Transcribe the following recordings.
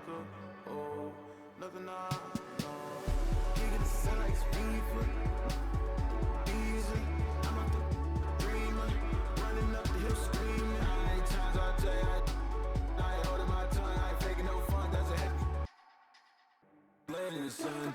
to hold. Nothing I know. Kicking the sun like it's FIFA. Easy. I'm out the dreamer. Running up the hill screaming. How many times I tell you I ain't holding my tongue. I ain't faking no fun. That's a head. Laying in the sun.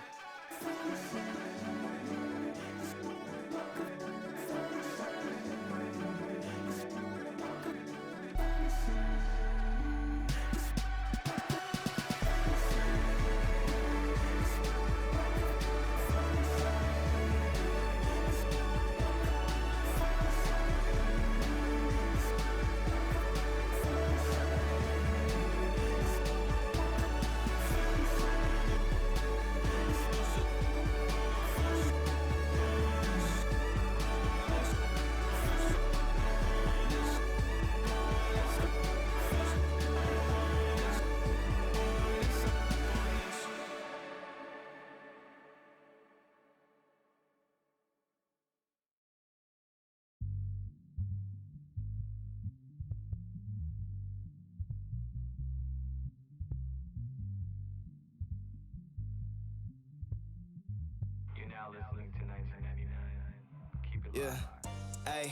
Now listening to 1999. Keep it live. Yeah, ayy.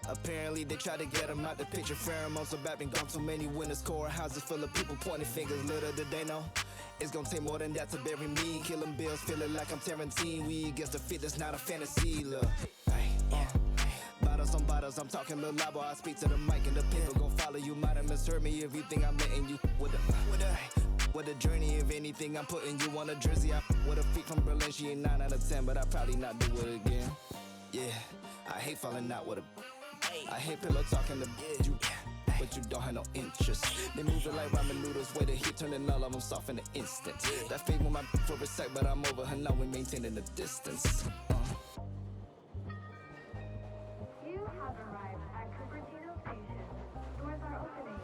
Apparently they tried to get him out the picture. Pheromones have been gone too many winners. Courthouses full of people pointing fingers. Little did they know it's gonna take more than that to bury me. Killing bills, feeling like I'm Tarantino. We against the fit, that's not a fantasy. Look, bottles on bottles, I'm talking Lil Labo. I speak to the mic and the people gon' follow you. Might have misheard me if you think I'm letting you with a journey. If anything, I'm putting you on a jersey. I with a feet from Berlin, she ain't 9 out of 10, but I probably not do it again. Yeah, I hate falling out with a. I hate pillow talking to you, but you don't have no interest. They moving like ramen noodles, way to hit, turning all of them soft in an instant. That fade with my for a sec, but I'm over her now. We maintaining the distance. You have arrived at Cupertino Station. Doors are opening.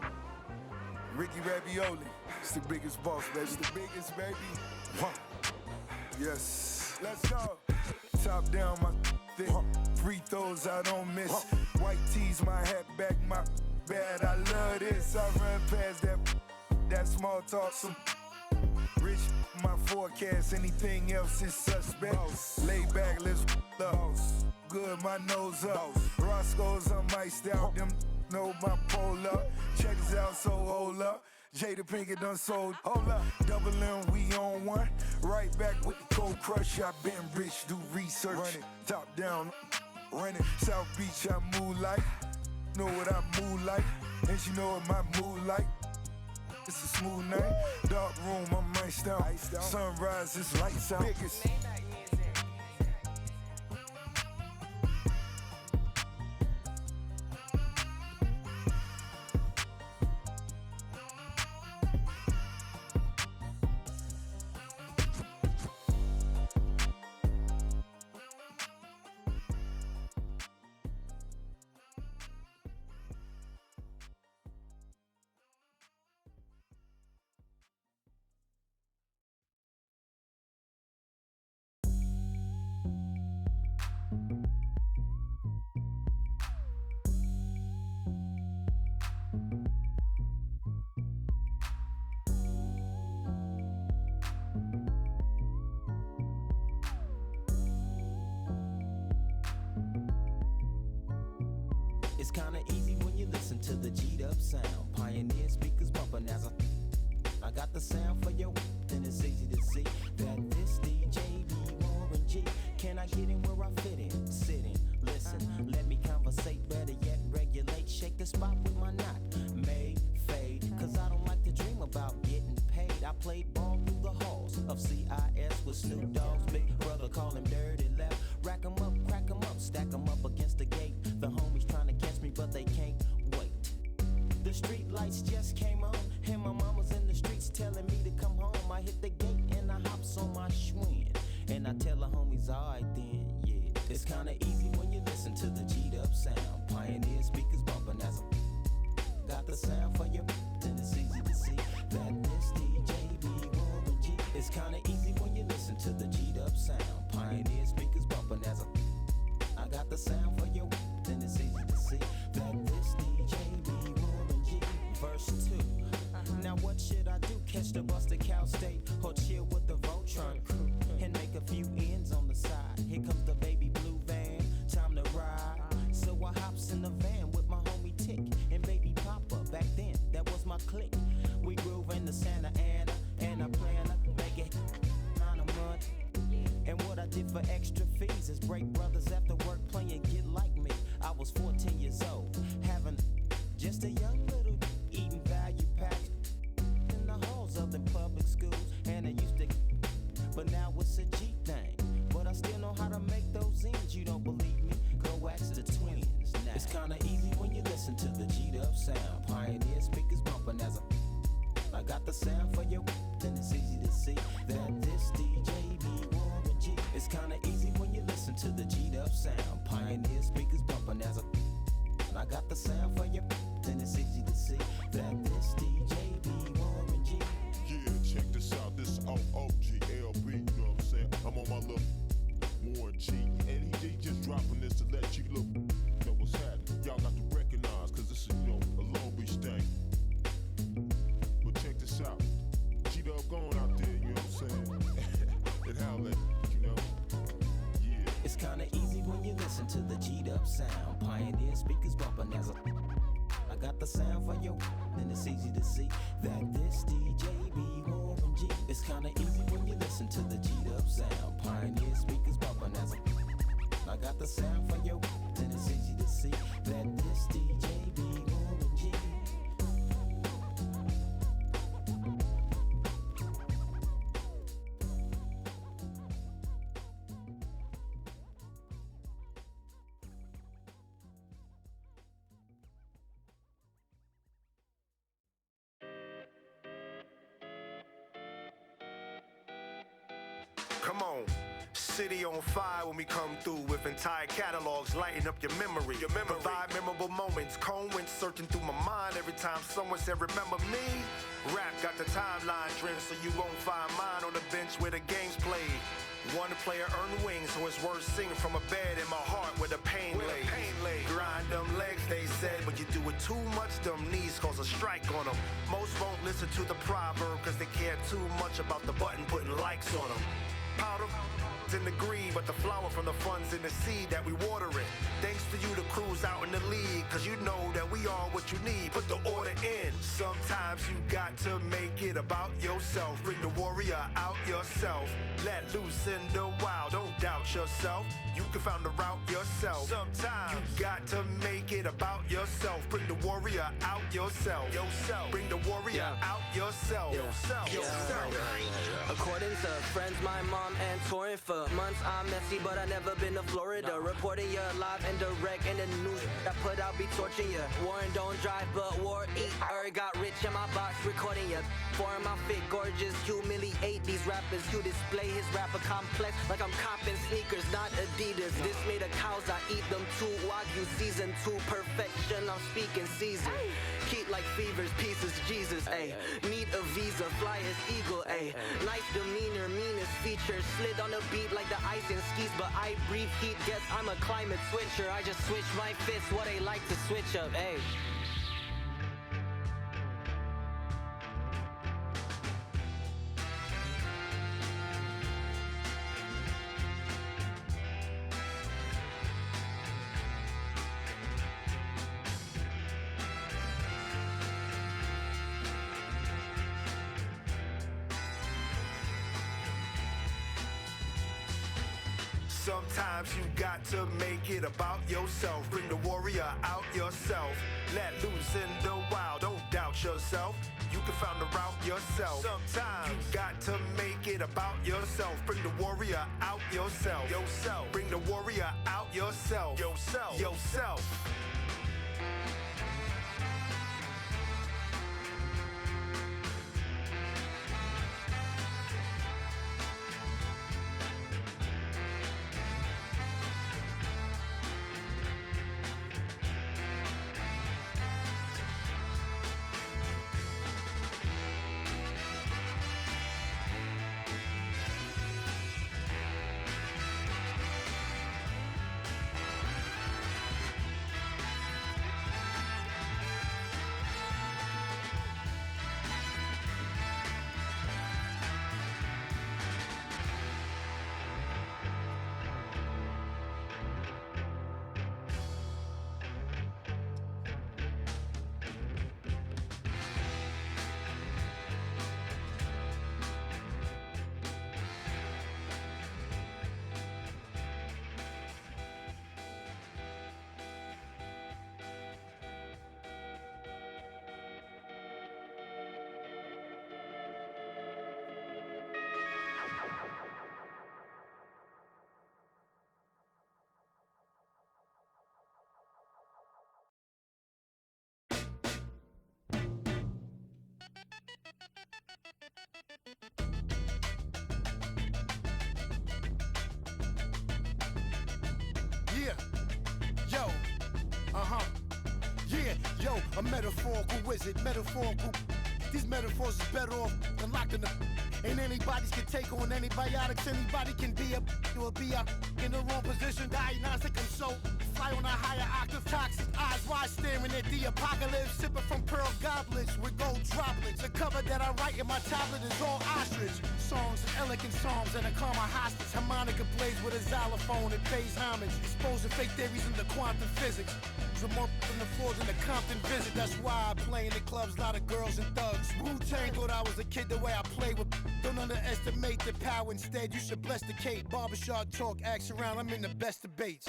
Ricky Ravioli, it's the biggest boss, baby. It's the biggest, baby. Yes, let's go. Top down, my thick. Free throws I don't miss. White tees, my hat back, my bad. I love this. I run past that small talk. Some rich, my forecast. Anything else is suspect. Lay back, let's up. Good, my nose up. Roscoe's, I'm iced out. Them know my pole up. Check this out, so hold up. Jada Pinkett done sold. Hold up. Double M, we on one. Right back with the cold crush. I been rich, do research. Run it, top down. Run it. South Beach, I move like. Know what I move like. And she know what my mood like. It's a smooth night. Dark room, I'm iced out. Sunrise, it's lights out. Biggest. It's kinda easy when you listen to the G'd up sound. Pioneer speakers bumping as I got the sound for your then it's easy to see that this DJ be Warren G. Can I get in where I fit in? Sit in, listen, let me conversate, better yet regulate. Shake the spot with my knot, made, fade. Cause I don't like to dream about getting paid. I played ball through the halls of CIS with Snoop Dogg's big brother, call him Dirty Left. Rack 'em up, crack 'em up, stack 'em up against the gate. The homies trying to catch me, but they can't wait. The street lights just came on, and my mama's in the streets telling me to come home. I hit the gate and I hops on my Schwinn, and I tell the homies, alright then, yeah. It's kinda easy when you listen to the G'd up sound. Pioneer speakers bumping as I got the sound for you, then it's easy to see that this DJ be Warren G. It's kinda easy when you listen to the G'd up sound. Pioneer speakers bumping as I got the sound for you, then it's easy to see that this DJ be Warren G. Verse 2. Now what should I do? Catch to bust a Cal State or chill with the Voltron crew and make a few ends on the side. Here comes the baby blue van, time to ride. So I hops in the van with my homie Tick and baby Papa. Back then, that was my clique. We groove in the Santa Ana and I plan to make it on a month. And what I did for extra fees is break brothers after work playing Get Like Me. I was 14 years old, having just a young little eating value packs in the halls of the public schools. And I used to, but now it's a G thing. But I still know how to make those ends. You don't believe me? Go ask the twins. Now, it's kinda easy when you listen to the G'd up sound. Pioneer speakers bumping as I got the sound for your, then it's easy to see that this DJ be Warren G. It's kinda easy when you listen to the G'd up sound. Pioneer speakers bumping as I got the sound for your, then it's easy to see that this DJ be Warren G. Yeah, check this out, this OOGLB, you know what I'm saying? I'm on my little Warren G, and he just dropping this to let you look, know what's happening. Y'all got to recognize, cause this is, you know, a Long Beach thing. But check this out, G-Dub going out there, you know what I'm saying? And holla, you know? Yeah. It's kinda easy when you listen to the G'd up sound. Pioneer speakers bumping as I got the sound for you, then it's easy to see that this DJ be Warren G. It's kinda easy when you listen to the G'd up sound. Pioneer speakers bumping as I got the sound for you, then it's easy to see that this DJ be Warren G. Come on. City on fire when we come through with entire catalogs lighting up your memory. Provide memorable moments. Cone went searching through my mind every time someone said, remember me? Rap got the timeline trend, so you won't find mine on the bench where the game's played. One player earned wings, so it's worth singing from a bed in my heart where the pain lay. Grind them legs, they said, but you do it too much, them knees cause a strike on them. Most won't listen to the proverb cause they care too much about the button putting likes on them. Powder in the green, but the flower from the funds in the seed that we water it. Thanks to you, the crew's out in the league, cause you know that we are what you need. Put the order in. Sometimes you got to make it about yourself. Bring the warrior out yourself. Let loose in the wild, don't doubt yourself. You can find the route yourself. Sometimes you got to make it about yourself. Bring the warrior out yourself. Bring the warrior out yourself. According to friends, my mom and touring for months, I'm messy, but I never been to Florida. Reporting you live and direct in the news. I put out be torching you. Warren don't drive, but war eat. Got rich in my box, recording you. Foreign my fit, gorgeous, humiliate these rappers. You display his rapper complex like I'm copping sneakers, not Adidas. This made of cows, I eat them too. Wagyu season 2, perfection. I'm speaking season. Keep like fevers, pieces, Jesus, ayy. Need a visa, fly as eagle, ayy. Nice demeanor, meanest features. Slid on the beat like the ice and skis, but I breathe heat. Guess I'm a climate switcher. I just switch my fists, what they like to switch up, ayy. Sometimes you got to make it about yourself. Bring the warrior out yourself. Let loose in the wild, don't doubt yourself. You can find the route yourself. Sometimes you got to make it about yourself. Bring the warrior out yourself. Bring the warrior out yourself. Yourself. Yeah, yo, yeah, yo, a metaphorical wizard, metaphorical. These metaphors is better off than locking the. Ain't anybody's can take on antibiotics. Anybody can be a or be a in the wrong position. Diagnostic, I'm so fly on a higher octave. Toxic eyes wide staring at the apocalypse. Sipping from pearl goblets with gold droplets. The cover that I write in my tablet is all ostrich. Songs and elegant psalms and a karma hostage. Harmonica plays with a xylophone. It pays homage. Exposing fake theories into quantum physics. More from the floor than the Compton visit. That's why I play in the clubs, lot of girls and thugs. Wu-Tang thought I was a kid the way I play with. Don't underestimate the power. Instead, you should bless the Kate. Barbershop talk, axe around. I'm in the best debates.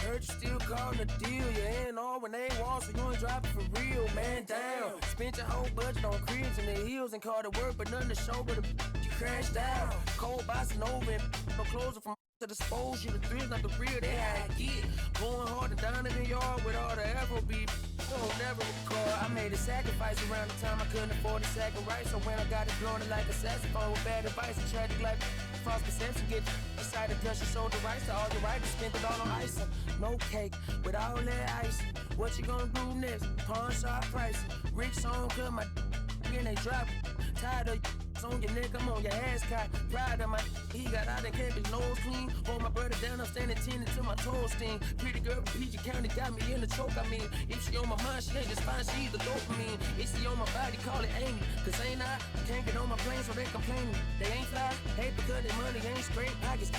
Heard you still calling a deal. You ain't all when they want, so you ain't dropping for real. Man down. Spent your whole budget on cribs and the heels and called it work, but nothing to show but you crashed out. Cold bossing over and no closing from to dispose you. The thrills not the real, they how I get. Going hard and down in the yard with all the Afrobeat. Don't never recall. I made a sacrifice around the time I couldn't afford a sack of rice. So when I got it blowing it like a saxophone with bad advice and tragic like false perception, get decided plus you sold the rights to all the writers, spent it all on ice. No cake with all that ice. What you gonna do next? Pawn shop price. Rich song cut my and they drop. Tired of on your neck, I'm on your ass cock. Pride of my he got out and kept his nose clean. Hold my brother down, I'm standing 10 until my toes sting. Pretty girl from PG County got me in the choke. I mean, if she on my mind, she ain't just fine, she either dopamine. If she on my body, call it Amy. Cause ain't I can't get on my plane, so they complaining. They ain't fly, hate because their money ain't straight pockets.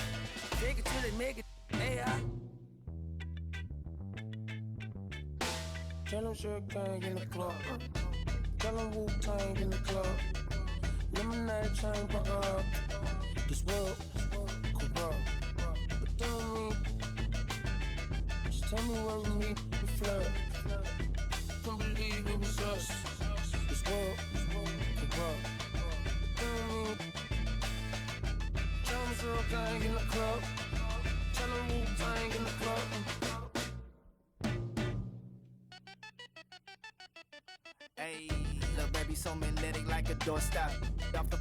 Take it till they make it AI. Tell them Sugar Gang in the club. Tell them Wu-Tang in the club. Lemonade chain pop up. This world corrupt. But tell me, just tell me where we meet the flood. Can't believe it was us. This world corrupt. But tell me Sugar Gang in the club. Tell them Wu-Tang in the club. Hey, little baby, so magnetic like a doorstop. Off the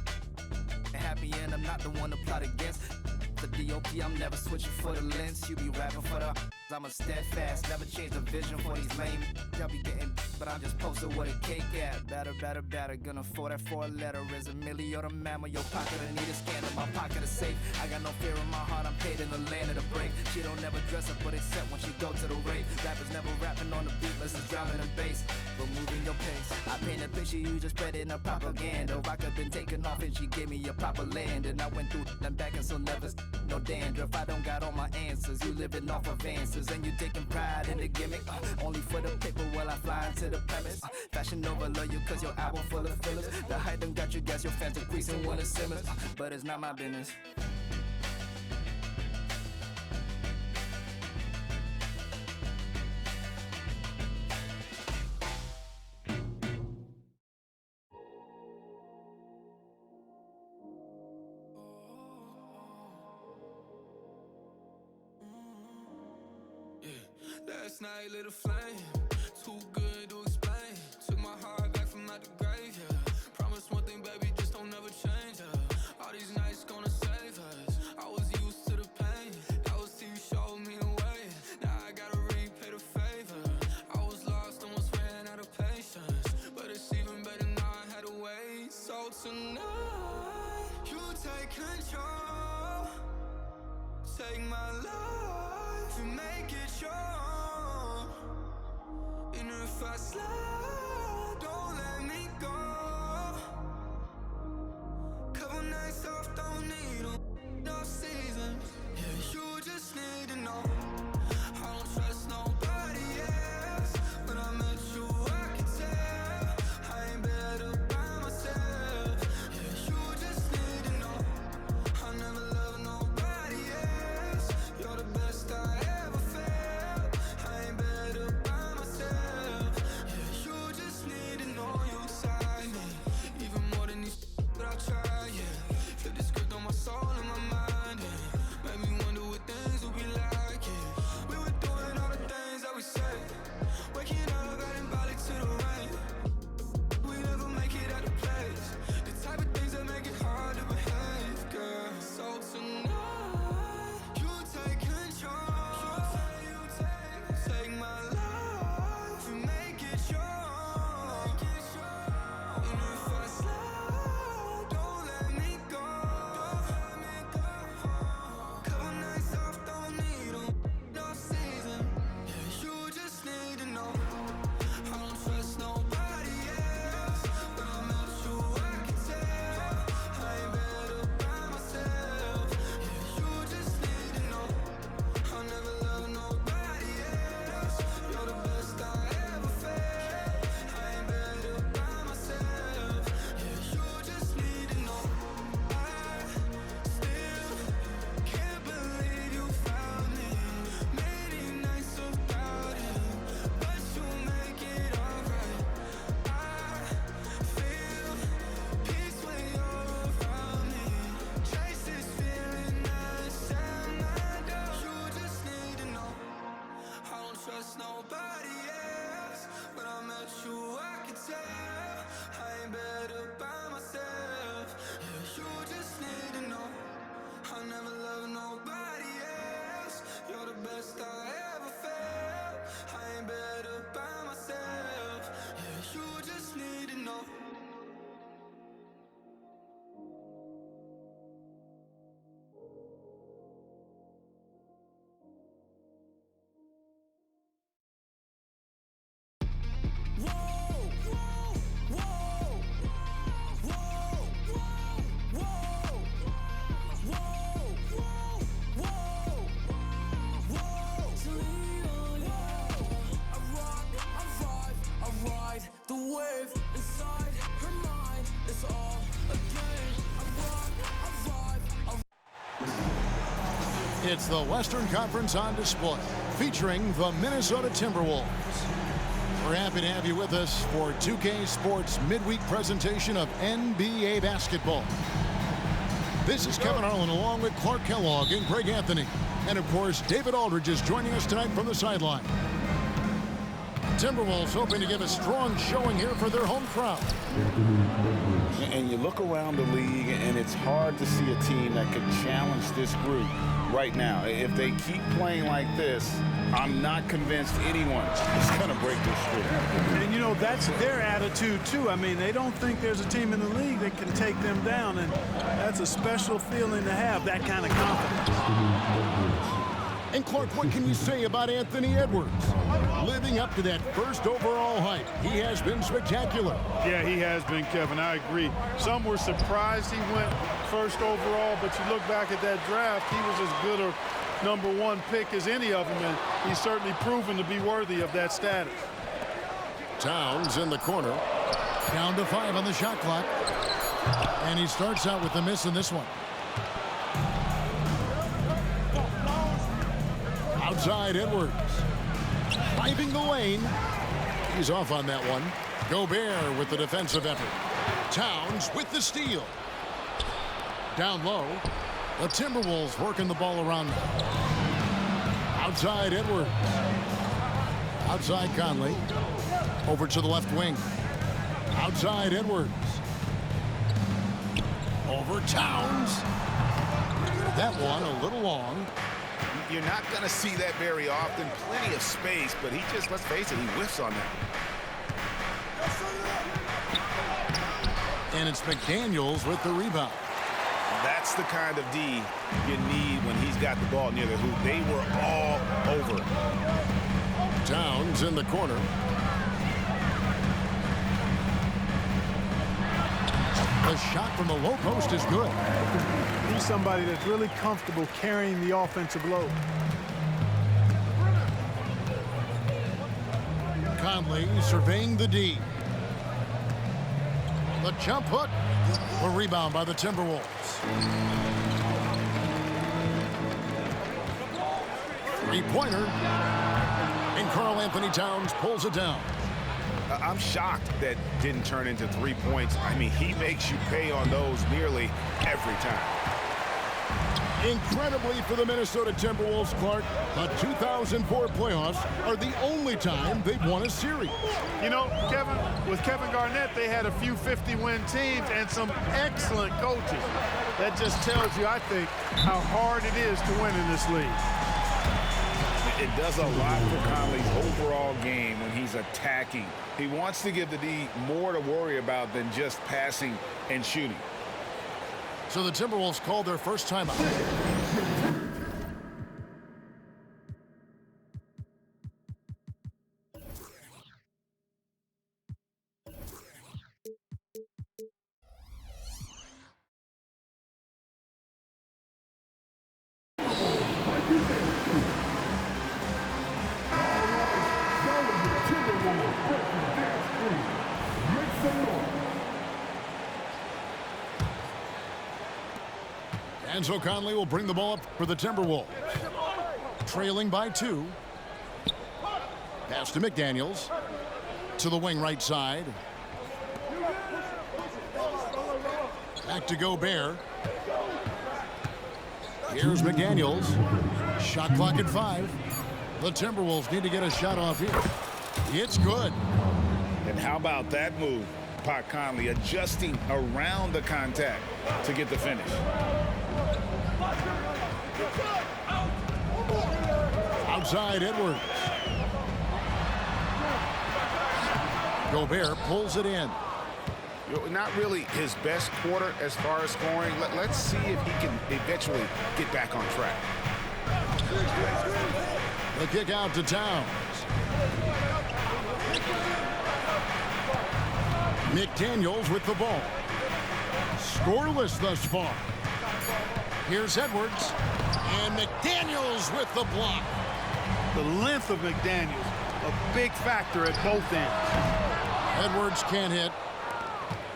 happy end, I'm not the one to plot against. The DOP, I'm never switching for the lens. You be rapping for the I'm a steadfast, never change the vision for these lame. Y'all be getting, but I'm just posted with a cake at. Better, gonna afford that for a letter. Is a milli or the mammal, your pocket, I need a scan in my pocket is safe. I got no fear in my heart, I'm paid in the land of the break. She don't never dress up, but except when she go to the rave. Rappers never rapping on the beat, unless it's driving the bass. But moving your pace, I paint a picture, you just spread it in a propaganda. Rock up been taken off and she gave me a proper land. And I went through them back and so never no dandruff. I don't got all my answers, you living off of answers. And you taking pride in the gimmick, only for the paper while I fly into the premise. Fashion over love you cause your album full of fillers. The hype done got you, guess your fans are creasing when it simmers. But it's not my business. Last night lit a flame, too good to explain. Took my heart back from out the grave, yeah. Promise one thing, baby, just don't ever change, yeah. All these nights gonna save us. I was used to the pain, I was see you show me the way. Now I gotta repay the favor. I was lost, almost ran out of patience, but it's even better now I had to wait. So tonight, you take control, take my life and make it yours. And if I slide, don't let me go. Couple nights off, don't need no seasons. Yeah, you just need to know I don't trust nobody else. When I met you, I could tell I ain't better by myself. Yeah, you just need to know I never loved nobody else. You're the best I ever felt. I ain't better by myself. Yeah, you just It's the Western Conference on display, featuring the Minnesota Timberwolves. We're happy to have you with us for 2K Sports midweek presentation of NBA basketball. This is Kevin Harlan along with Clark Kellogg and Greg Anthony. And of course, David Aldridge is joining us tonight from the sideline. Timberwolves hoping to give a strong showing here for their home crowd. And you look around the league, and it's hard to see a team that could challenge this group right now. If they keep playing like this, I'm not convinced anyone is going to break this streak. And, you know, that's their attitude, too. I mean, they don't think there's a team in the league that can take them down, and that's a special feeling to have, that kind of confidence. And Clark, what can you say about Anthony Edwards? Living up to that first overall hype, he has been spectacular. Yeah, he has been, Kevin. I agree. Some were surprised he went first overall, but you look back at that draft, he was as good a #1 pick as any of them, and he's certainly proven to be worthy of that status. Towns in the corner. Down to 5 on the shot clock. And he starts out with a miss in this one. Outside Edwards. Driving the lane. He's off on that one. Gobert with the defensive effort. Towns with the steal. Down low. The Timberwolves working the ball around now. Outside Edwards. Outside Conley. Over to the left wing. Outside Edwards. Over Towns. That one a little long. You're not going to see that very often. Plenty of space, but he just, let's face it, he whiffs on that. And it's McDaniels with the rebound. That's the kind of D you need when he's got the ball near the hoop. They were all over. Towns in the corner. The shot from the low post is good. He's somebody that's really comfortable carrying the offensive load. Conley surveying the D. The jump hook. A rebound by the Timberwolves. Three-pointer. And Karl Anthony Towns pulls it down. I'm shocked that didn't turn into 3 points. I mean, he makes you pay on those nearly every time. Incredibly for the Minnesota Timberwolves, Clark, the 2004 playoffs are the only time they've won a series. You know, Kevin, with Kevin Garnett, they had a few 50-win teams and some excellent coaches. That just tells you, I think, how hard it is to win in this league. It does a lot for Conley's overall game when he's attacking. He wants to give the D more to worry about than just passing and shooting. So the Timberwolves called their first timeout. Enzo Conley will bring the ball up for the Timberwolves. Trailing by 2. Pass to McDaniels. To the wing right side. Back to Gobert. Here's McDaniels. Shot clock at 5. The Timberwolves need to get a shot off here. It's good. And how about that move? Pat Conley adjusting around the contact to get the finish. Outside Edwards. Gobert pulls it in. Not really his best quarter as far as scoring. Let's see if he can eventually get back on track. The kick out to Towns. McDaniels with the ball. Scoreless thus far. Here's Edwards. And McDaniels with the block. The length of McDaniels, a big factor at both ends. Edwards can't hit.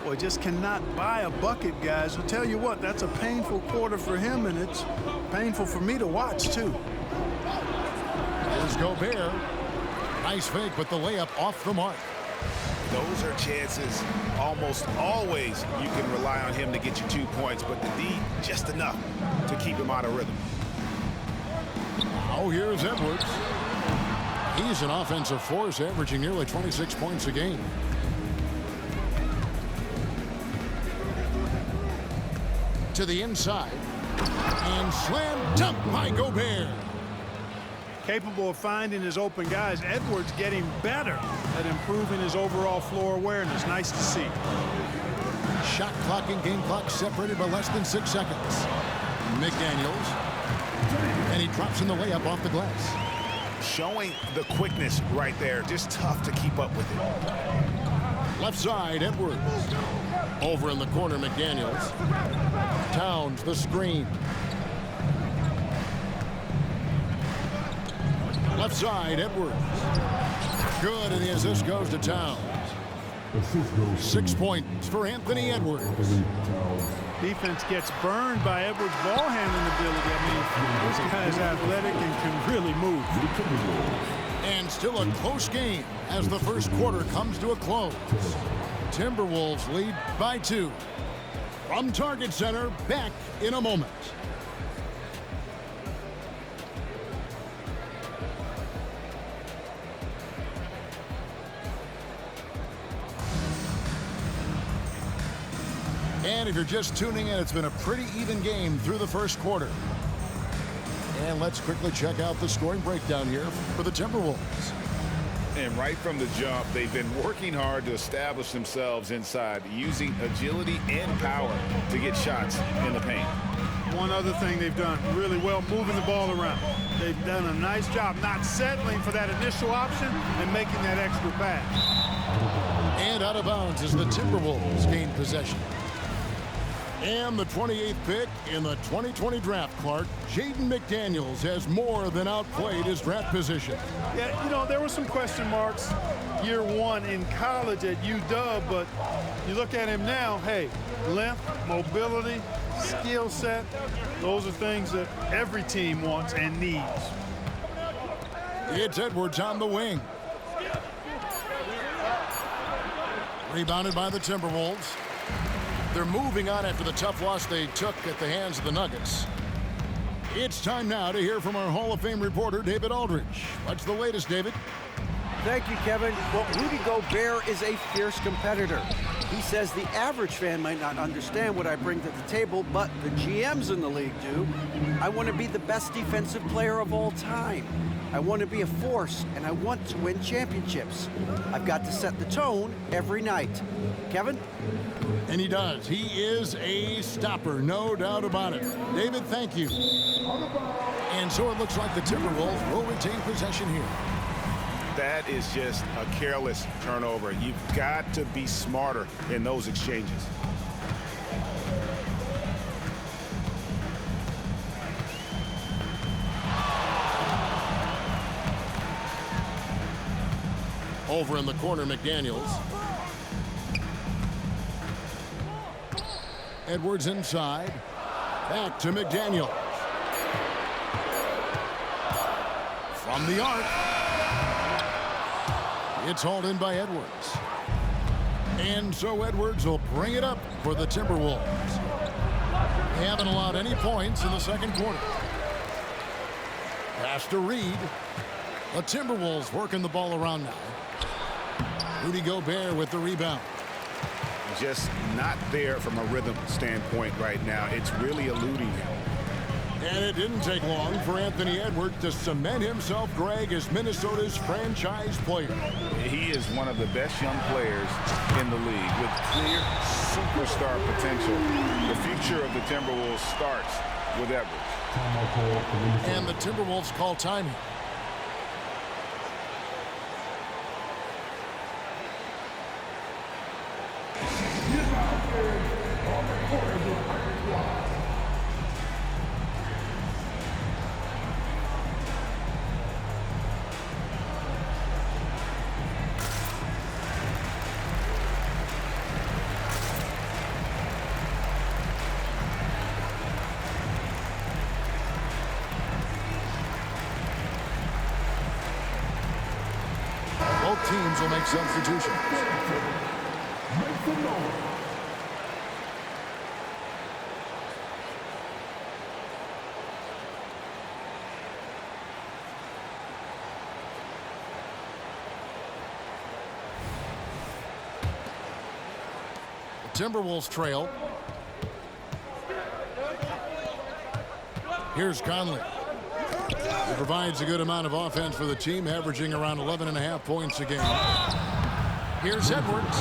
Boy, just cannot buy a bucket, guys. I'll tell you what, that's a painful quarter for him, and it's painful for me to watch, too. Here's Gobert. Nice fake, but the layup off the mark. Those are chances almost always you can rely on him to get you 2 points, but the D just enough to keep him out of rhythm. Now here's Edwards. He's an offensive force, averaging nearly 26 points a game. To the inside. And slam dunk by Gobert. Capable of finding his open guys. Edwards getting better at improving his overall floor awareness. Nice to see. Shot clock and game clock separated by less than 6 seconds. McDaniels. And he drops in the layup off the glass. Showing the quickness right there. Just tough to keep up with it. Left side, Edwards. Over in the corner, McDaniels. Towns, the screen. Left side, Edwards. Good, and the assist goes to Towns. 6 points for Anthony Edwards. Defense gets burned by Edwards' ball handling ability. I mean, this guy's athletic and can really move. And still a close game as the first quarter comes to a close. Timberwolves lead by 2. From Target Center, back in a moment. And if you're just tuning in, it's been a pretty even game through the first quarter. And let's quickly check out the scoring breakdown here for the Timberwolves. And right from the jump, they've been working hard to establish themselves inside, using agility and power to get shots in the paint. One other thing they've done really well, moving the ball around. They've done a nice job not settling for that initial option and making that extra pass. And out of bounds as the Timberwolves gain possession. And the 28th pick in the 2020 draft, Clark, Jaden McDaniels has more than outplayed his draft position. Yeah, you know, there were some question marks year one in college at UW, but you look at him now, hey, length, mobility, skill set, those are things that every team wants and needs. It's Edwards on the wing. Rebounded by the Timberwolves. They're moving on after the tough loss they took at the hands of the Nuggets. It's time now to hear from our Hall of Fame reporter, David Aldridge. What's the latest, David? Thank you, Kevin. Well, Rudy Gobert is a fierce competitor. He says the average fan might not understand what I bring to the table, but the GMs in the league do. I want to be the best defensive player of all time. I want to be a force, and I want to win championships. I've got to set the tone every night. Kevin? And he does. He is a stopper, no doubt about it. David, thank you. And so it looks like the Timberwolves will retain possession here. That is just a careless turnover. You've got to be smarter in those exchanges. Over in the corner, McDaniels. Edwards inside. Back to McDaniels. From the arc. It's hauled in by Edwards. And so Edwards will bring it up for the Timberwolves. They haven't allowed any points in the second quarter. Pass to Reed. The Timberwolves working the ball around now. Rudy Gobert with the rebound. Just not there from a rhythm standpoint right now. It's really eluding him. And it didn't take long for Anthony Edwards to cement himself, Greg, as Minnesota's franchise player. He is one of the best young players in the league with clear superstar potential. The future of the Timberwolves starts with Edwards. And the Timberwolves call timing. teams will make substitutions. Timberwolves trail. Here's Conley. He provides a good amount of offense for the team, averaging around 11.5 points a game. Here's Edwards.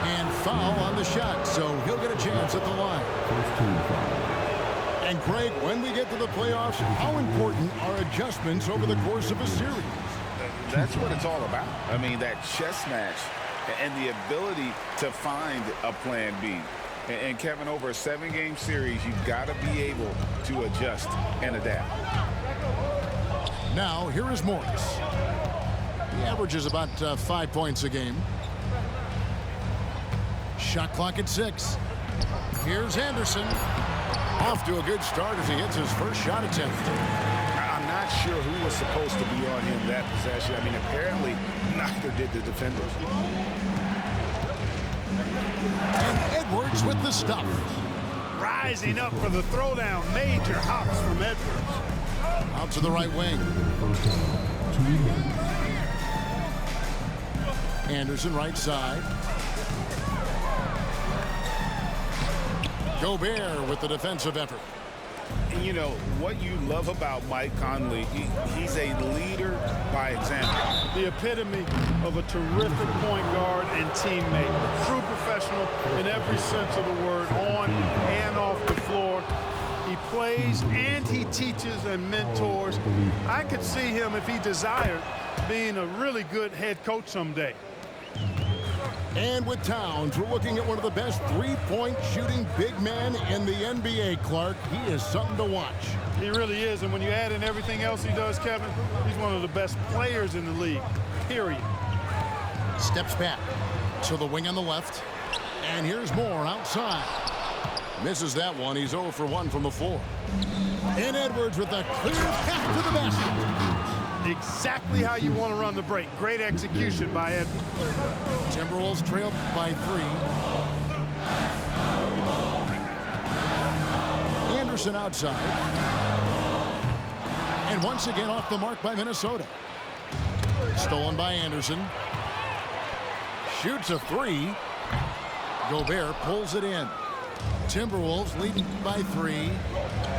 And foul on the shot, so he'll get a chance at the line. And Craig, when we get to the playoffs, how important are adjustments over the course of a series? That's what it's all about. I mean, that chess match and the ability to find a plan B. And Kevin, over a 7-game series, you've got to be able to adjust and adapt. Now, here is Morris. He averages about 5 points a game. Shot clock at 6. Here's Anderson. Off to a good start as he hits his first shot attempt. I'm not sure who was supposed to be on him that possession. I mean, apparently neither did the defenders. And Edwards with the stop. Rising up for the throwdown. Major hops from Edwards. Out to the right wing. Anderson right side. Gobert with the defensive effort. And you know, what you love about Mike Conley, he's a leader by example. The epitome of a terrific point guard and teammate. True professional in every sense of the word, on and off the floor. He plays and he teaches and mentors. I could see him, if he desired, being a really good head coach someday. And with Towns, we're looking at one of the best three-point shooting big men in the NBA, Clark. He is something to watch. He really is, and when you add in everything else he does, Kevin, he's one of the best players in the league, period. Steps back to the wing on the left, and here's Moore outside. Misses that one. He's 0 for 1 from the floor. And Edwards with a clear path to the basket. Exactly how you want to run the break. Great execution by Edwards. Timberwolves trail by 3. Anderson outside. And once again off the mark by Minnesota. Stolen by Anderson. Shoots a 3. Gobert pulls it in. Timberwolves leading by 3.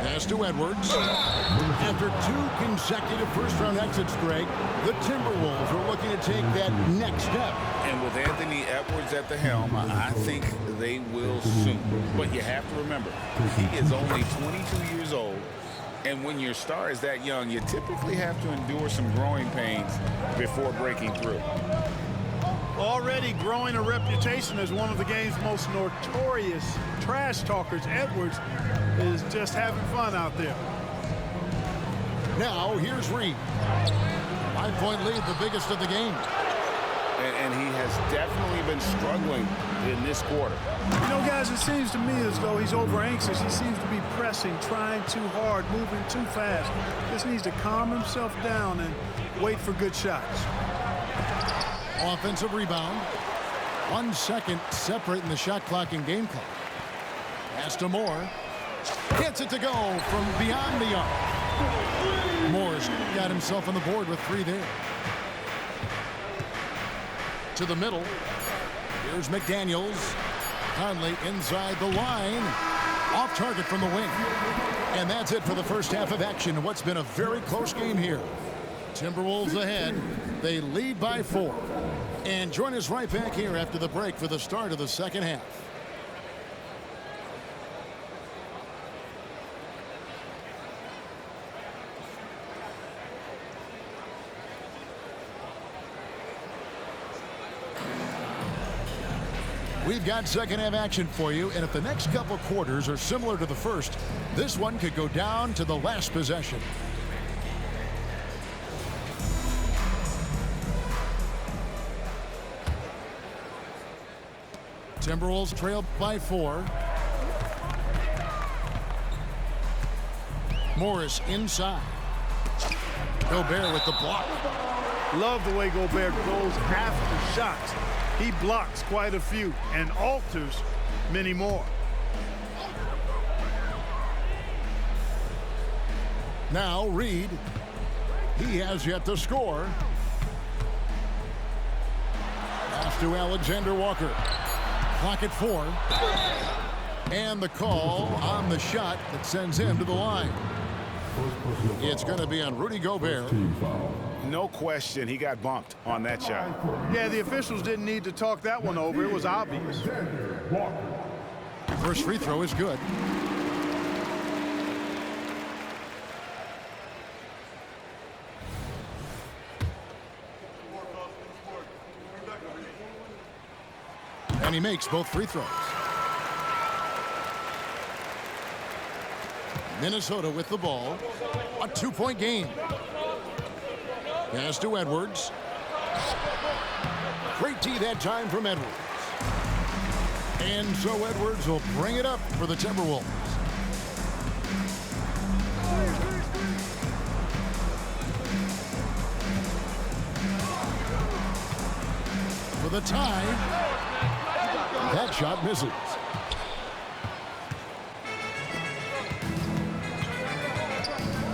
Pass to Edwards. After 2 consecutive first-round exits, Greg, the Timberwolves are looking to take that next step. And with Anthony Edwards at the helm, I think they will soon. But you have to remember, he is only 22 years old. And when your star is that young, you typically have to endure some growing pains before breaking through. Already growing a reputation as one of the game's most notorious trash talkers, Edwards is just having fun out there. Now, here's Reed. 5-point lead, the biggest of the game. And he has definitely been struggling in this quarter. You know, guys, it seems to me as though he's over-anxious. He seems to be pressing, trying too hard, moving too fast. Just needs to calm himself down and wait for good shots. Offensive rebound. 1 second separating the shot clock and game clock. Pass to Moore. Gets it to go from beyond the arc. Moore's got himself on the board with 3 there. To the middle. Here's McDaniels. Conley inside the line. Off target from the wing. And that's it for the first half of action. What's been a very close game here. Timberwolves ahead. They lead by 4. And join us right back here after the break for the start of the second half. We've got second half action for you, and if the next couple quarters are similar to the first, this one could go down to the last possession. Timberwolves trail by 4. Morris inside. Gobert with the block. Love the way Gobert goes after shots. He blocks quite a few and alters many more. Now Reed. He has yet to score. Pass to Alexander Walker. Clock at 4. And the call on the shot that sends him to the line. It's going to be on Rudy Gobert. No question, he got bumped on that shot. Yeah, the officials didn't need to talk that one over. It was obvious. First free throw is good. And he makes both free throws. Minnesota with the ball. A 2-point game. Pass to Edwards. Great D that time from Edwards. And so Edwards will bring it up for the Timberwolves. For the tie. That shot misses.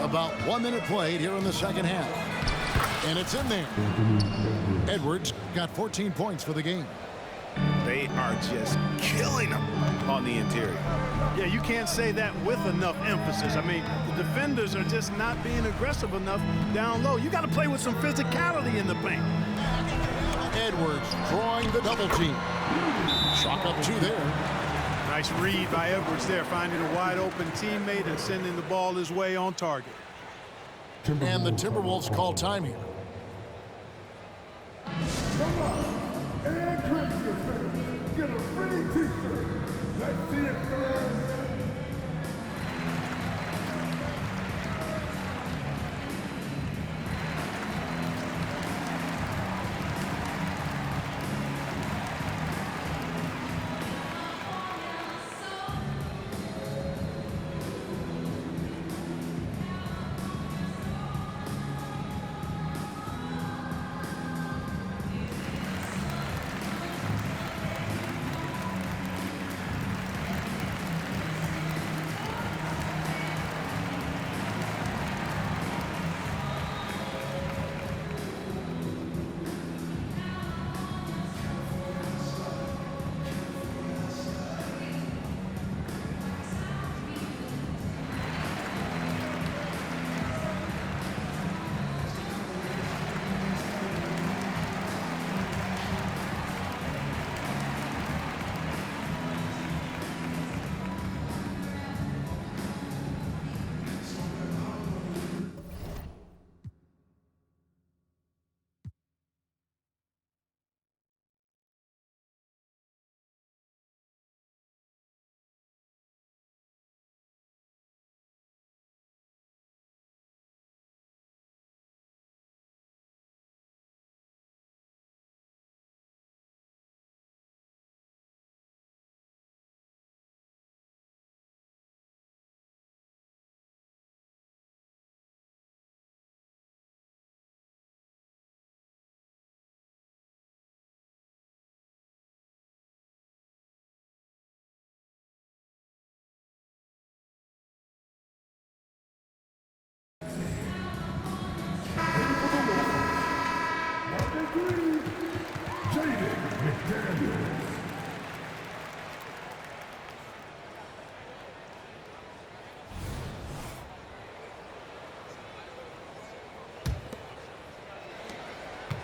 About 1 minute played here in the second half. And it's in there. Edwards got 14 points for the game. They are just killing them on the interior. Yeah, you can't say that with enough emphasis. I mean, the defenders are just not being aggressive enough down low. You got to play with some physicality in the paint. Edwards drawing the double team. Chalk up 2 there. Nice read by Edwards there, finding a wide open teammate and sending the ball his way on target. And the Timberwolves call time here. Come on, and drink yourself. Get a free t-shirt. Let's see it, girls.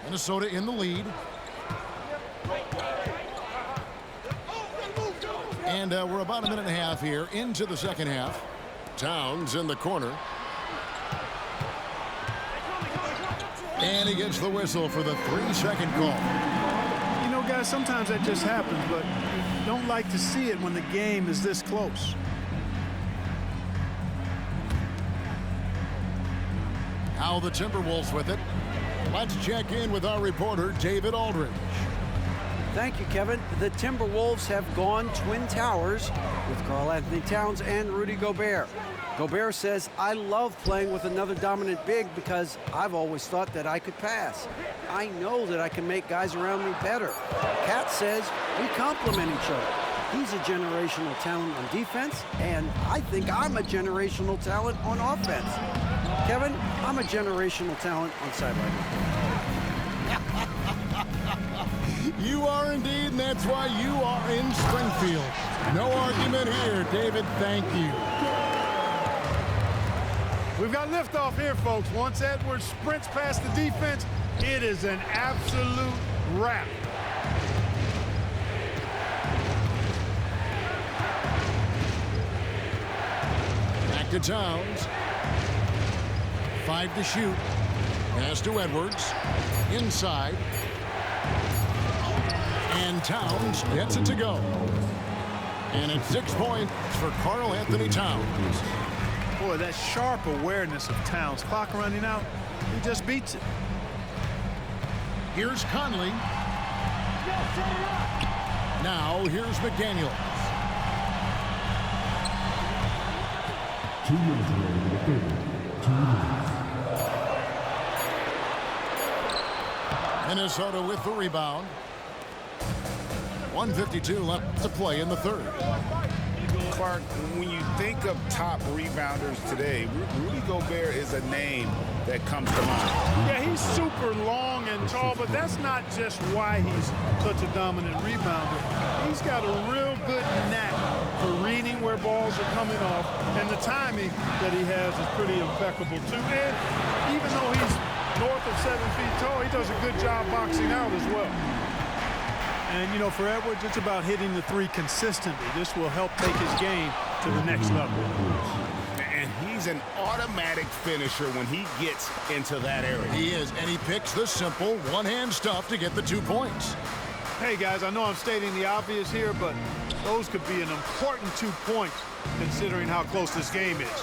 Minnesota in the lead. And we're about a minute and a half here into the second half. Towns in the corner. And he gets the whistle for the 3-second call. You know, guys, sometimes that just happens, but you don't like to see it when the game is this close. Now the Timberwolves with it. Let's check in with our reporter, David Aldridge. Thank you, Kevin. The Timberwolves have gone Twin Towers with Karl-Anthony Towns and Rudy Gobert. Gobert says, I love playing with another dominant big because I've always thought that I could pass. I know that I can make guys around me better. Cat says we complement each other. He's a generational talent on defense, and I think I'm a generational talent on offense. Kevin, I'm a generational talent on sideline. You are indeed, and that's why you are in Springfield. No argument here, David. Thank you. We've got liftoff here, folks. Once Edwards sprints past the defense, it is an absolute wrap. Back to Towns. 5 to shoot. Pass to Edwards. Inside. And Towns gets it to go. And it's 6 points for Karl Anthony Towns. Boy, that sharp awareness of Towns. Clock running out, he just beats it. Here's Conley. Now here's McDaniels. 2 minutes remaining in the third. 2 minutes. Minnesota with the rebound. 1:52 left to play in the third. Clark, when you think of top rebounders today, Rudy Gobert is a name that comes to mind. Yeah, he's super long and tall, but that's not just why he's such a dominant rebounder. He's got a real good knack for reading where balls are coming off, and the timing that he has is pretty impeccable too. And even though he's north of 7 feet tall, he does a good job boxing out as well. And, you know, for Edwards, it's about hitting the three consistently. This will help take his game to the next level. And he's an automatic finisher when he gets into that area. He is, and he picks the simple one-hand stuff to get the 2 points. Hey, guys, I know I'm stating the obvious here, but those could be an important 2 points considering how close this game is.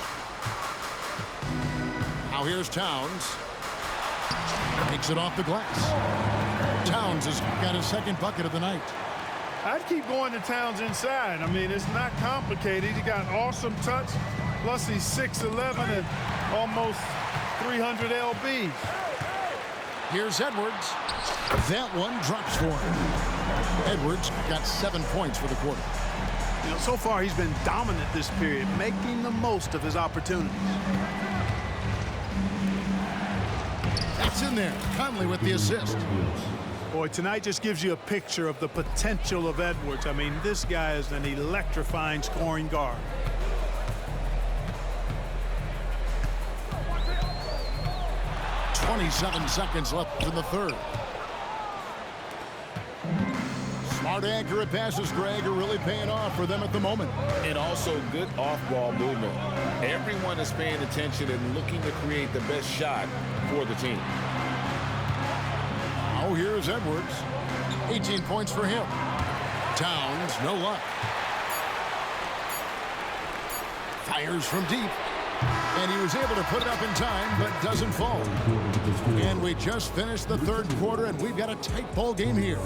Now here's Towns. Takes it off the glass. Towns has got his second bucket of the night. I'd keep going to Towns inside. I mean, it's not complicated. He got awesome touch, plus he's 6'11" and almost 300 lbs. Here's Edwards. That one drops for him. Edwards got 7 points for the quarter. You know, so far he's been dominant this period, making the most of his opportunities. That's in there. Conley with the assist. Boy, tonight just gives you a picture of the potential of Edwards. I mean, this guy is an electrifying scoring guard. .27 seconds left in the third. Smart, accurate passes, Greg, are really paying off for them at the moment. And also good off-ball movement. Everyone is paying attention and looking to create the best shot for the team. Now here's Edwards. 18 points for him. Towns, no luck. Fires from deep. And he was able to put it up in time, but doesn't fall. And we just finished the third quarter, and we've got a tight ball game here.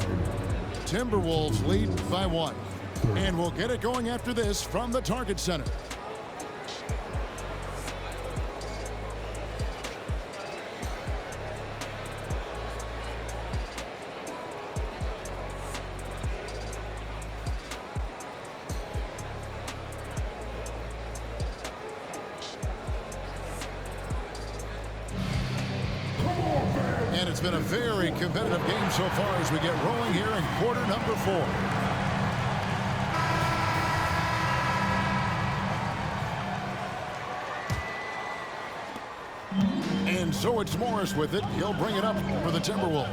Timberwolves lead by 1. And we'll get it going after this from the Target Center. And it's been a very competitive game so far as we get rolling here in quarter number 4. And so it's Morris with it. He'll bring it up for the Timberwolves.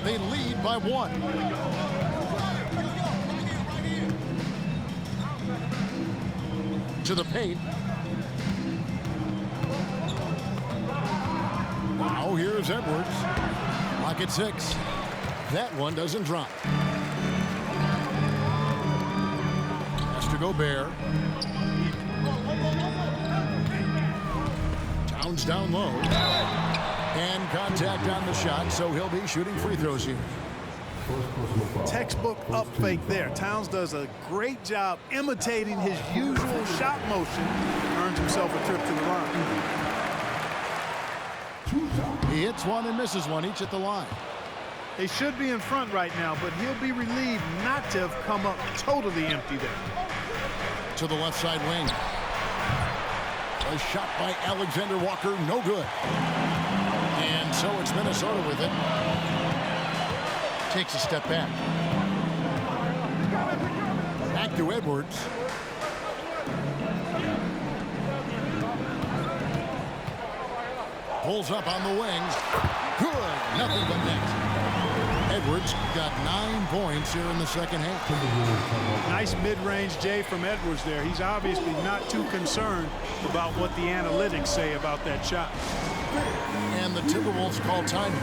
They lead by 1. To the paint. Now here's Edwards. Clock at 6. That one doesn't drop. Has to Gobert. Towns down low. And contact on the shot, so he'll be shooting free throws here. Textbook up fake there. Towns does a great job imitating his usual shot motion. Earns earned himself a trip to the line. He hits one and misses one, each at the line. They should be in front right now, but he'll be relieved not to have come up totally empty there. To the left side wing. A shot by Alexander Walker, no good. And so it's Minnesota with it. Takes a step back. Back to Edwards. Pulls up on the wings. Good. Nothing but net. Edwards got 9 points here in the second half. Nice mid-range J from Edwards there. He's obviously not too concerned about what the analytics say about that shot. And the Timberwolves call time.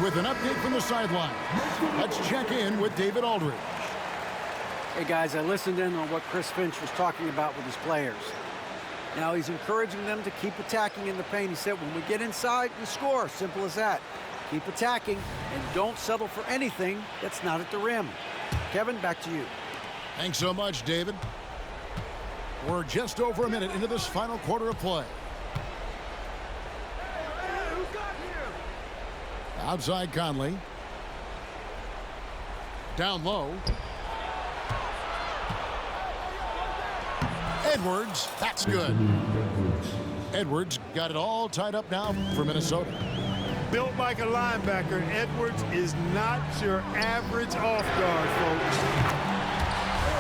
With an update from the sideline, let's check in with David Aldridge. Hey guys, I listened in on what Chris Finch was talking about with his players. Now he's encouraging them to keep attacking in the paint. He said, when we get inside, we score. Simple as that. Keep attacking and don't settle for anything that's not at the rim. Kevin, back to you. Thanks so much, David. We're just over a minute into this final quarter of play. Outside Conley. Down low. Edwards, that's good. Edwards got it all tied up now for Minnesota. Built like a linebacker, Edwards is not your average off guard, folks.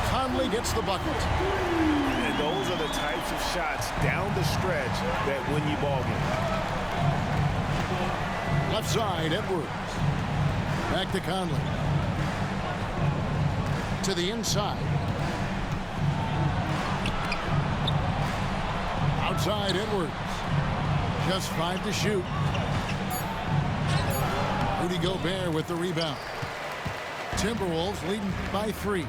Conley gets the bucket. And those are the types of shots down the stretch that win you ball games. Left side, Edwards. Back to Conley. To the inside. Outside, Edwards. Just 5 to shoot. Rudy Gobert with the rebound. Timberwolves leading by 3.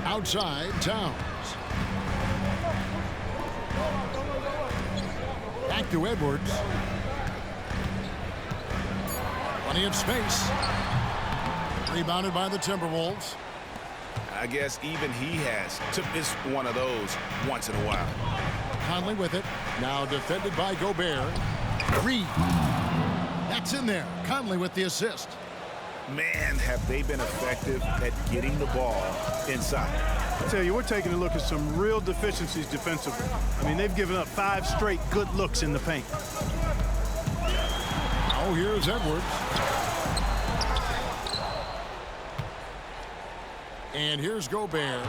Outside, Towns. Back to Edwards. Plenty of space. Rebounded by the Timberwolves. I guess even he has to miss one of those once in a while. Conley with it. Now defended by Gobert. Reed. That's in there. Conley with the assist. Man, have they been effective at getting the ball inside. I tell you, we're taking a look at some real deficiencies defensively. I mean, they've given up 5 straight good looks in the paint. Oh, here's Edwards. And here's Gobert.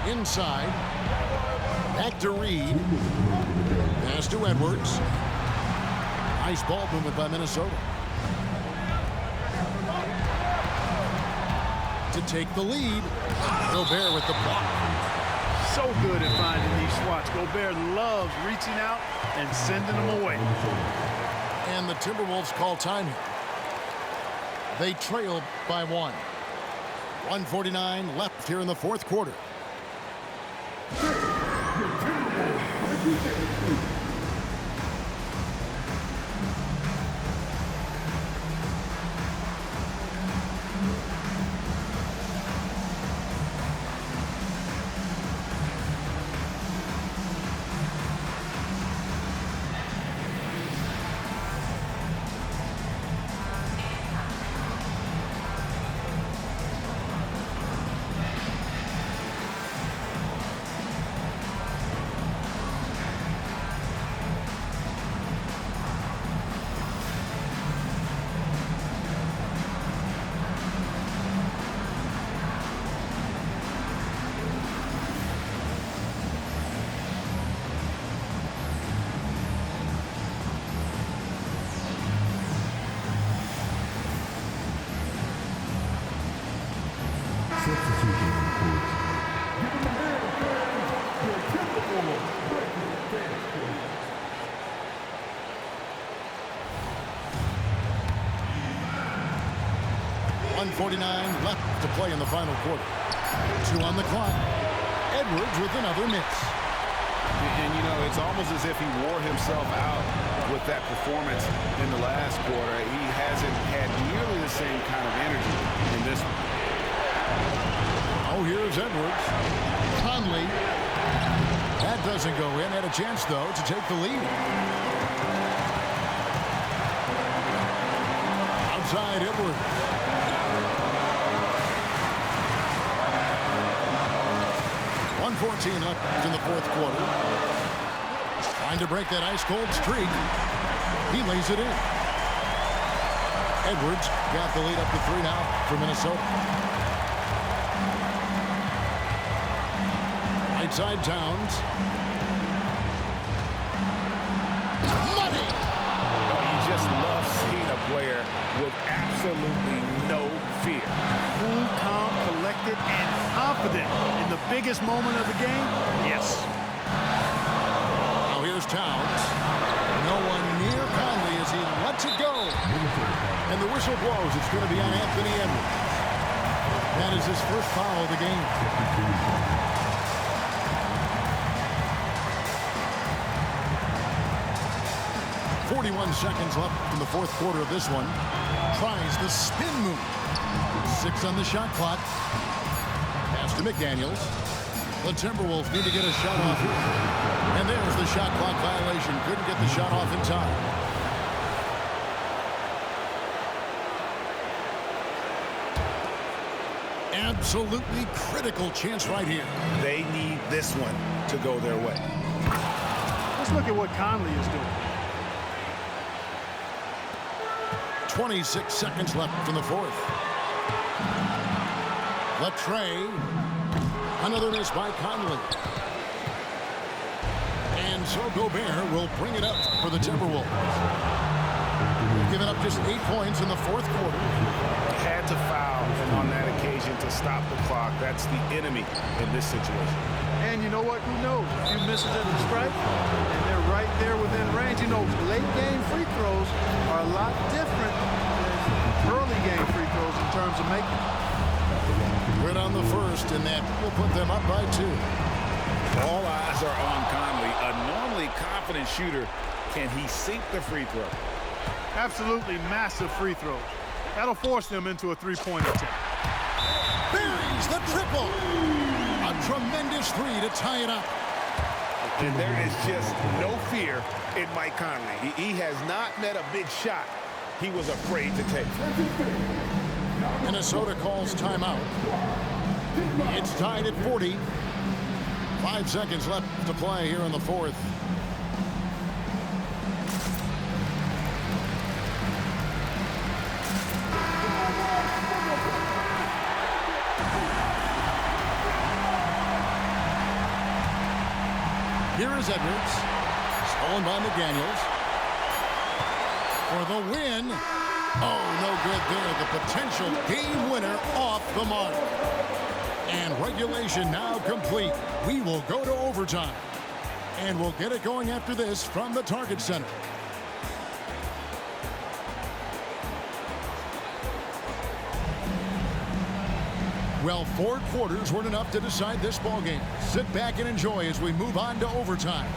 Inside. Back to Reed. Pass to Edwards. Nice ball movement by Minnesota. To take the lead. Gobert with the block. So good at finding these swats. Gobert loves reaching out and sending them away. And the Timberwolves call time here. They trail by 1. 1:49 left here in the fourth quarter. Substitution report. Give them a hand, fans. The Timberwolves breaking fans court. 1:49 left to play in the final quarter. 2 on the clock. Edwards with another miss. And, you know, it's almost as if he wore himself out with that performance in the last quarter. He hasn't had nearly the same kind of energy in this one. Oh, here's Edwards. Conley. That doesn't go in. Had a chance, though, to take the lead. Outside Edwards. .14 left in the fourth quarter. Trying to break that ice-cold streak. He lays it in. Edwards got the lead up to 3 now for Minnesota. Right side Towns. Money! Oh, you just love seeing a player with absolutely no fear. Cool, calm, collected, and confident in the biggest moment of the game. Yes. Now here's Towns. No one near Conley as he lets it go. And the whistle blows. It's going to be on Anthony Edwards. That is his first foul of the game. .41 seconds left in the fourth quarter of this one. Tries the spin move. 6 on the shot clock. Pass to McDaniels. The Timberwolves need to get a shot off here. And there's the shot clock violation. Couldn't get the shot off in time. Absolutely critical chance right here. They need this one to go their way. Let's look at what Conley is doing. 26 seconds left in the fourth. Latrey. Another miss by Conley. And so Gobert will bring it up for the Timberwolves. Giving up just 8 points in the fourth quarter. Had to foul on that occasion to stop the clock. That's the enemy in this situation. And you know what? Who knows? A few misses at the stripe, and they're right there within range. You know, late game free throws are a lot different than early game free throws in terms of making. Good on the first, and that will put them up by 2. All eyes are on Conley, a normally confident shooter. Can he sink the free throw? Absolutely massive free throws. That'll force them into a three-point attempt. Buries the triple. A tremendous 3 to tie it up. And there is just no fear in Mike Conley. He has not met a big shot he was afraid to take. Minnesota calls timeout. It's tied at 40. 5 seconds left to play here in the fourth. Here is Edwards. Stolen by McDaniels. For the win. Oh, no good there. The potential game winner off the mark. And regulation now complete. We will go to overtime. And we'll get it going after this from the Target Center. Well, 4 quarters weren't enough to decide this ballgame. Sit back and enjoy as we move on to overtime.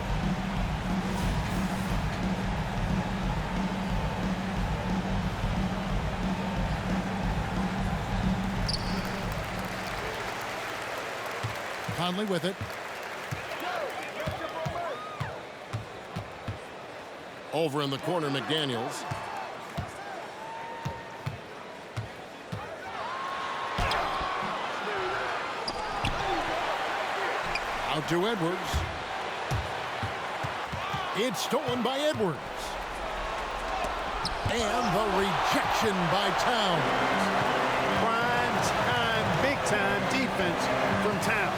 Conley with it. Over in the corner, McDaniels. Out to Edwards. It's stolen by Edwards. And the rejection by Towns. Prime time, big time defense from Towns.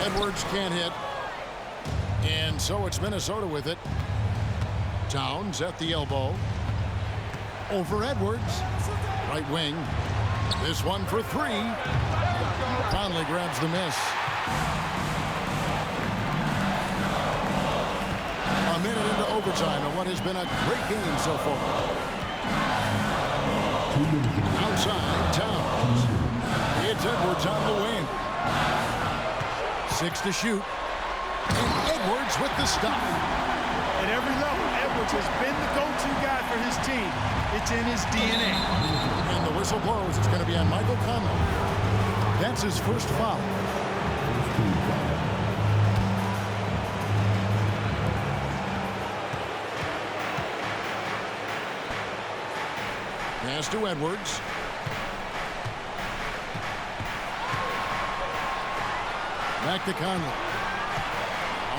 Edwards can't hit. And so it's Minnesota with it. Towns at the elbow. Over Edwards. Right wing. This one for three. Conley grabs the miss. A minute into overtime and what has been a great game so far. Outside, Towns. It's Edwards on the wing. 6 to shoot. And Edwards with the stop. At every level, Edwards has been the go-to guy for his team. It's in his DNA. And the whistle blows. It's going to be on Michael Conley. That's his first foul. Pass to Edwards. Back to Conley.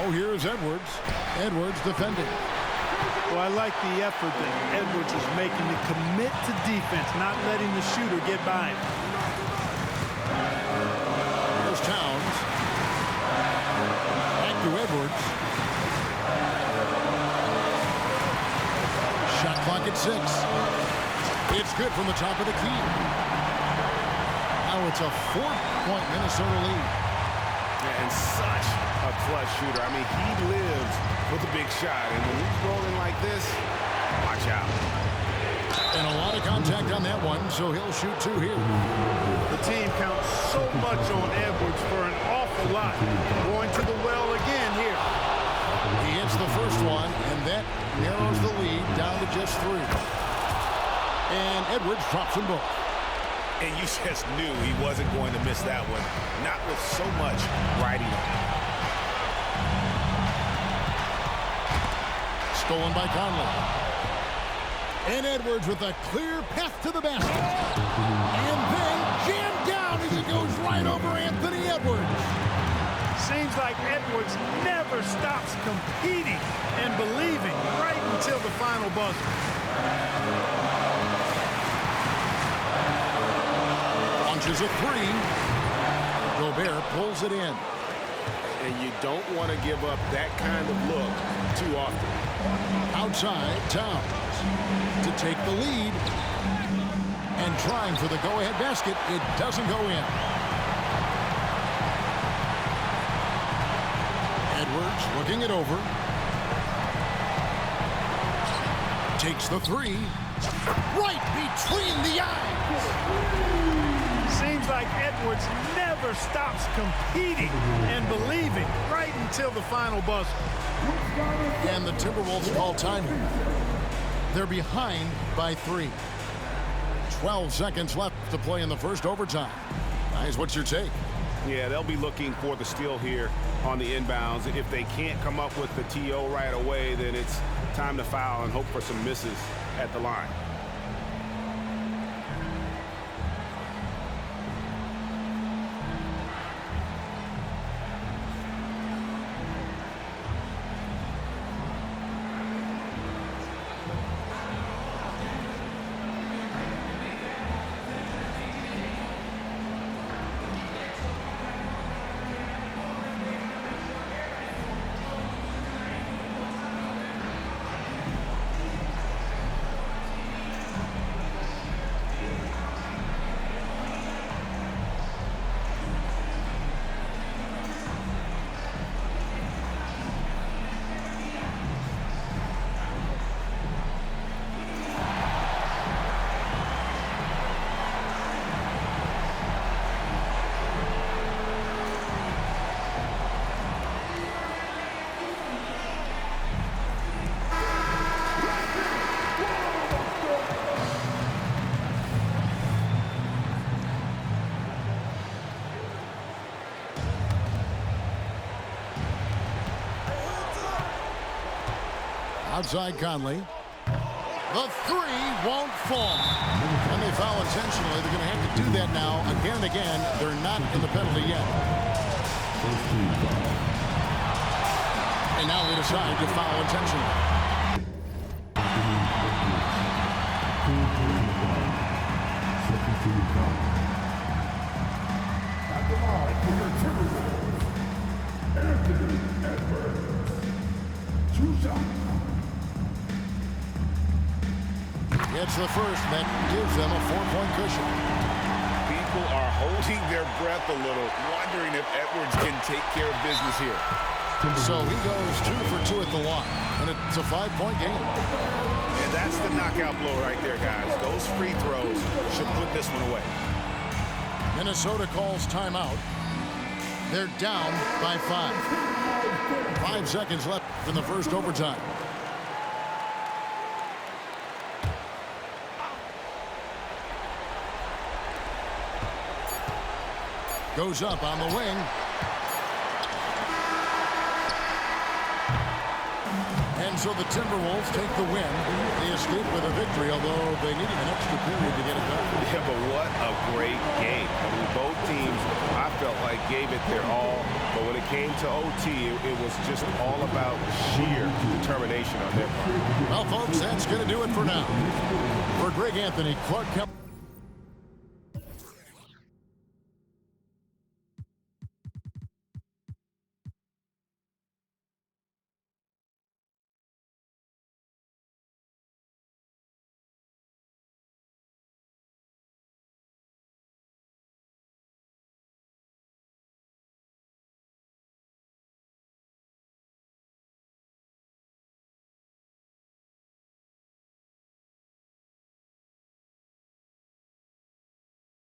Oh, here's Edwards. Edwards defending. Well, I like the effort that Edwards is making to commit to defense, not letting the shooter get by him. Here's Towns. Back to Edwards. Shot clock at 6. It's good from the top of the key. Now it's a 4-point Minnesota lead. Yeah, and such a clutch shooter. I mean, he lives with a big shot, and when he's rolling like this, watch out. And a lot of contact on that one, so he'll shoot 2 here. The team counts so much on Edwards for an awful lot. Going to the well again here. He hits the first one, and that narrows the lead down to just 3. And Edwards drops them both. And you just knew he wasn't going to miss that one, not with so much riding on. Stolen by Conley. And Edwards with a clear path to the basket. And then jammed down as it goes right over Anthony Edwards. Seems like Edwards never stops competing and believing right until the final buzzer. Launches a 3. Gobert pulls it in. And you don't want to give up that kind of look too often. Outside, Towns to take the lead. And trying for the go-ahead basket. It doesn't go in. Edwards looking it over. Takes the 3. Right between the eyes. Seems like Edwards never stops competing and believing right until the final buzzer. And the Timberwolves call time. They're behind by 3. 12 seconds left to play in the first overtime. Guys, what's your take? Yeah, they'll be looking for the steal here on the inbounds. If they can't come up with the TO right away, then it's time to foul and hope for some misses at the line. Outside Conley. The 3 won't fall. And they foul intentionally. They're going to have to do that now again and again. They're not in the penalty yet. And now they decide to foul intentionally. At the line for your Timberwolves, Anthony Edwards. 2 shots. It's the first that gives them a 4-point cushion. holding their breath a little, wondering if Edwards can take care of business here. So he goes 2 for 2 at the line, and it's a 5-point game. And that's the knockout blow right there, guys. Those free throws should put this one away. Minnesota calls timeout. They're down by 5. 5 seconds left in the first overtime. Goes up on the wing. And so the Timberwolves take the win. They escape with a victory, although they needed an extra period to get it done. Yeah, but what a great game. I mean, both teams, I felt like, gave it their all. But when it came to OT, it was just all about sheer determination on their part. Well, folks, that's going to do it for now. For Greg Anthony, Clark Kemp.